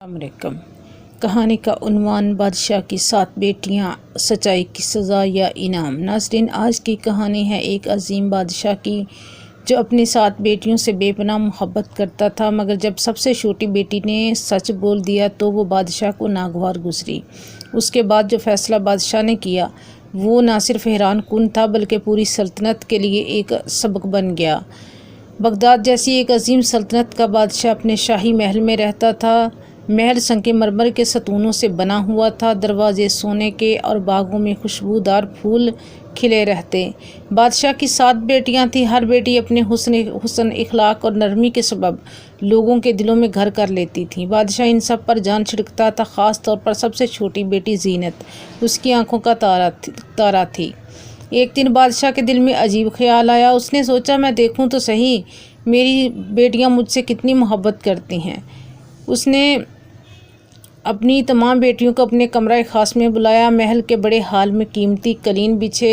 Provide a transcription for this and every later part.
السلام علیکم۔ کہانی کا عنوان بادشاہ کی 7 بیٹیاں، سچائی کی سزا یا انعام۔ ناظرین، آج کی کہانی ہے ایک عظیم بادشاہ کی جو اپنی 7 بیٹیوں سے بے پناہ محبت کرتا تھا، مگر جب سب سے چھوٹی بیٹی نے سچ بول دیا تو وہ بادشاہ کو ناگوار گزری۔ اس کے بعد جو فیصلہ بادشاہ نے کیا وہ نہ صرف حیران کن تھا بلکہ پوری سلطنت کے لیے ایک سبق بن گیا۔ بغداد جیسی ایک عظیم سلطنت کا بادشاہ اپنے شاہی محل میں رہتا تھا۔ محل سنگ مرمر کے ستونوں سے بنا ہوا تھا، دروازے سونے کے اور باغوں میں خوشبودار پھول کھلے رہتے۔ بادشاہ کی 7 بیٹیاں تھیں، ہر بیٹی اپنے حسن اخلاق اور نرمی کے سبب لوگوں کے دلوں میں گھر کر لیتی تھی۔ بادشاہ ان سب پر جان چھڑکتا تھا، خاص طور پر سب سے چھوٹی بیٹی زینت اس کی آنکھوں کا تارا تھی۔ ایک دن بادشاہ کے دل میں عجیب خیال آیا۔ اس نے سوچا، میں دیکھوں تو صحیح میری بیٹیاں مجھ سے کتنی محبت کرتی ہیں۔ اس نے اپنی تمام بیٹیوں کو اپنے کمرہ خاص میں بلایا۔ محل کے بڑے ہال میں قیمتی قالین بچھے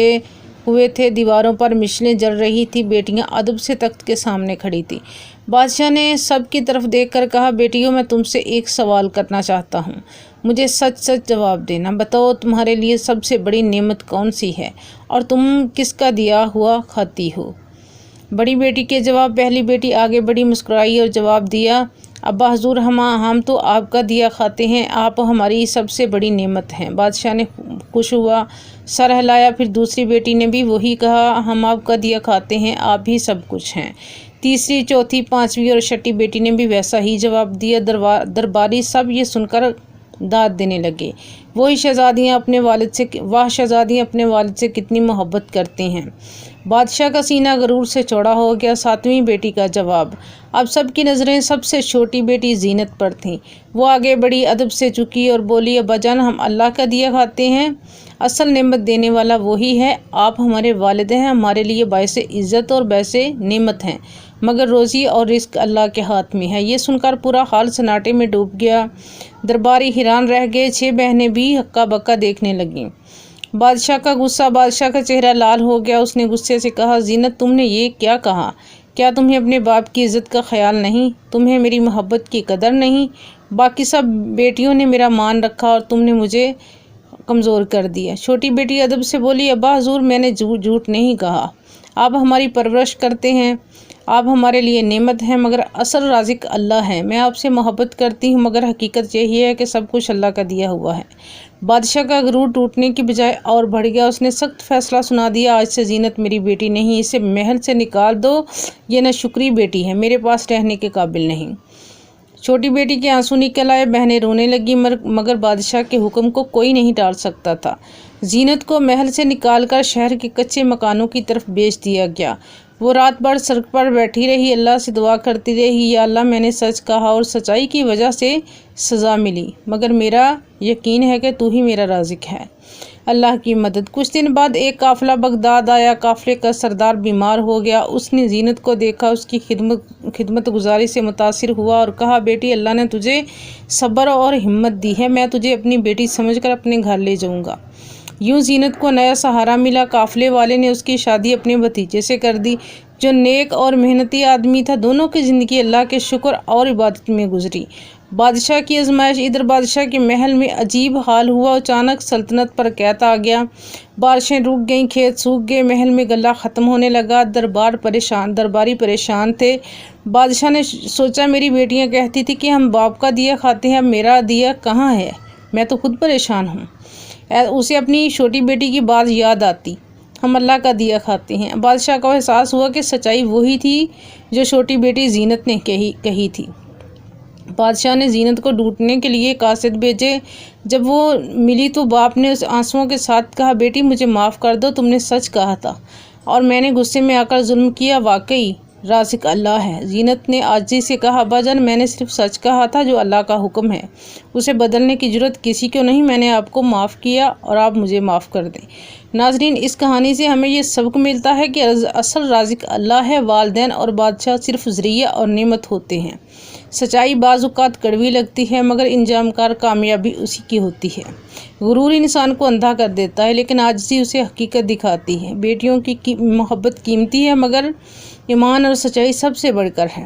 ہوئے تھے، دیواروں پر مشلیں جل رہی تھیں، بیٹیاں ادب سے تخت کے سامنے کھڑی تھیں۔ بادشاہ نے سب کی طرف دیکھ کر کہا، بیٹیوں، میں تم سے ایک سوال کرنا چاہتا ہوں، مجھے سچ سچ جواب دینا۔ بتاؤ، تمہارے لیے سب سے بڑی نعمت کون سی ہے اور تم کس کا دیا ہوا کھاتی ہو؟ بڑی بیٹی کے جواب۔ پہلی بیٹی آگے بڑھی، مسکرائی اور جواب دیا، ابا حضور، ہم تو آپ کا دیا کھاتے ہیں، آپ ہماری سب سے بڑی نعمت ہیں۔ بادشاہ نے خوش ہوا، سر ہلایا۔ پھر دوسری بیٹی نے بھی وہی کہا، ہم آپ کا دیا کھاتے ہیں، آپ ہی سب کچھ ہیں۔ تیسری، چوتھی، پانچویں اور چھٹی بیٹی نے بھی ویسا ہی جواب دیا۔ درباری سب یہ سن کر داد دینے لگے، واہ شہزادیاں اپنے والد سے کتنی محبت کرتی ہیں۔ بادشاہ کا سینہ غرور سے چوڑا ہو گیا۔ 7ویں بیٹی کا جواب۔ اب سب کی نظریں سب سے چھوٹی بیٹی زینت پر تھیں۔ وہ آگے بڑی، ادب سے جھکی اور بولی، ابا جان، ہم اللہ کا دیا کھاتے ہیں، اصل نعمت دینے والا وہی ہے، آپ ہمارے والد ہیں، ہمارے لیے باعث عزت اور باعث نعمت ہیں، مگر روزی اور رزق اللہ کے ہاتھ میں ہے۔ یہ سن کر پورا حال سناٹے میں ڈوب گیا۔ درباری حیران رہ گئے، 6 بہنیں بھی ہکا بکا دیکھنے لگیں۔ بادشاہ کا غصہ۔ بادشاہ کا چہرہ لال ہو گیا۔ اس نے غصے سے کہا، زینت، تم نے یہ کیا کہا؟ کیا تمہیں اپنے باپ کی عزت کا خیال نہیں؟ تمہیں میری محبت کی قدر نہیں؟ باقی سب بیٹیوں نے میرا مان رکھا اور تم نے مجھے کمزور کر دیا۔ چھوٹی بیٹی ادب سے بولی، ابا حضور، میں نے جھوٹ نہیں کہا، آپ ہماری پرورش کرتے ہیں، آپ ہمارے لیے نعمت ہیں، مگر اصل رازق اللہ ہے۔ میں آپ سے محبت کرتی ہوں، مگر حقیقت یہی ہے کہ سب کچھ اللہ کا دیا ہوا ہے۔ بادشاہ کا غرور ٹوٹنے کی بجائے اور بڑھ گیا۔ اس نے سخت فیصلہ سنا دیا، آج سے زینت میری بیٹی نہیں، اسے محل سے نکال دو، یہ نہ شکری بیٹی ہے، میرے پاس رہنے کے قابل نہیں۔ چھوٹی بیٹی کے آنسو نکل آئے، بہنیں رونے لگیں، مگر بادشاہ کے حکم کو کوئی نہیں ٹال سکتا تھا۔ زینت کو محل سے نکال کر شہر کے کچے مکانوں کی طرف بیچ دیا گیا۔ وہ رات بھر سڑک پر بیٹھی رہی، اللہ سے دعا کرتی رہی، یا اللہ، میں نے سچ کہا اور سچائی کی وجہ سے سزا ملی، مگر میرا یقین ہے کہ تو ہی میرا رازق ہے۔ اللہ کی مدد۔ کچھ دن بعد ایک قافلہ بغداد آیا۔ قافلے کا سردار بیمار ہو گیا۔ اس نے زینت کو دیکھا، اس کی خدمت گزاری سے متاثر ہوا اور کہا، بیٹی، اللہ نے تجھے صبر اور ہمت دی ہے، میں تجھے اپنی بیٹی سمجھ کر اپنے گھر لے جاؤں گا۔ یوں زینت کو نیا سہارا ملا۔ قافلے والے نے اس کی شادی اپنے بھتیجے سے کر دی جو نیک اور محنتی آدمی تھا۔ دونوں کی زندگی اللہ کے شکر اور عبادت میں گزری۔ بادشاہ کی آزمائش۔ ادھر بادشاہ کے محل میں عجیب حال ہوا، اچانک سلطنت پر قحط آ گیا، بارشیں رک گئیں، کھیت سوکھ گئے، محل میں غلہ ختم ہونے لگا، درباری پریشان تھے۔ بادشاہ نے سوچا، میری بیٹیاں کہتی تھی کہ ہم باپ کا دیا کھاتے ہیں، اب میرا دیا کہاں ہے؟ میں تو خود پریشان ہوں۔ اسے اپنی چھوٹی بیٹی کی بات یاد آتی، ہم اللہ کا دیا کھاتے ہیں۔ بادشاہ کو احساس ہوا کہ سچائی وہی تھی جو چھوٹی بیٹی زینت نے کہی تھی۔ بادشاہ نے زینت کو ڈھونڈنے کے لیے قاصد بھیجے۔ جب وہ ملی تو باپ نے اس آنسوؤں کے ساتھ کہا، بیٹی، مجھے معاف کر دو، تم نے سچ کہا تھا اور میں نے غصے میں آ کر ظلم کیا، واقعی رازق اللہ ہے۔ زینت نے عاجزی سے کہا، ابا جان، میں نے صرف سچ کہا تھا، جو اللہ کا حکم ہے اسے بدلنے کی جرات کسی کو نہیں، میں نے آپ کو معاف کیا اور آپ مجھے معاف کر دیں۔ ناظرین، اس کہانی سے ہمیں یہ سبق ملتا ہے کہ اصل رازق اللہ ہے، والدین اور بادشاہ صرف ذریعہ اور نعمت ہوتے ہیں۔ سچائی بعض اوقات کڑوی لگتی ہے، مگر انجام کار کامیابی اسی کی ہوتی ہے۔ غرور انسان کو اندھا کر دیتا ہے، لیکن عاجزی اسے حقیقت دکھاتی ہے۔ بیٹیوں کی محبت قیمتی ہے، مگر ایمان اور سچائی سب سے بڑھ کر ہے۔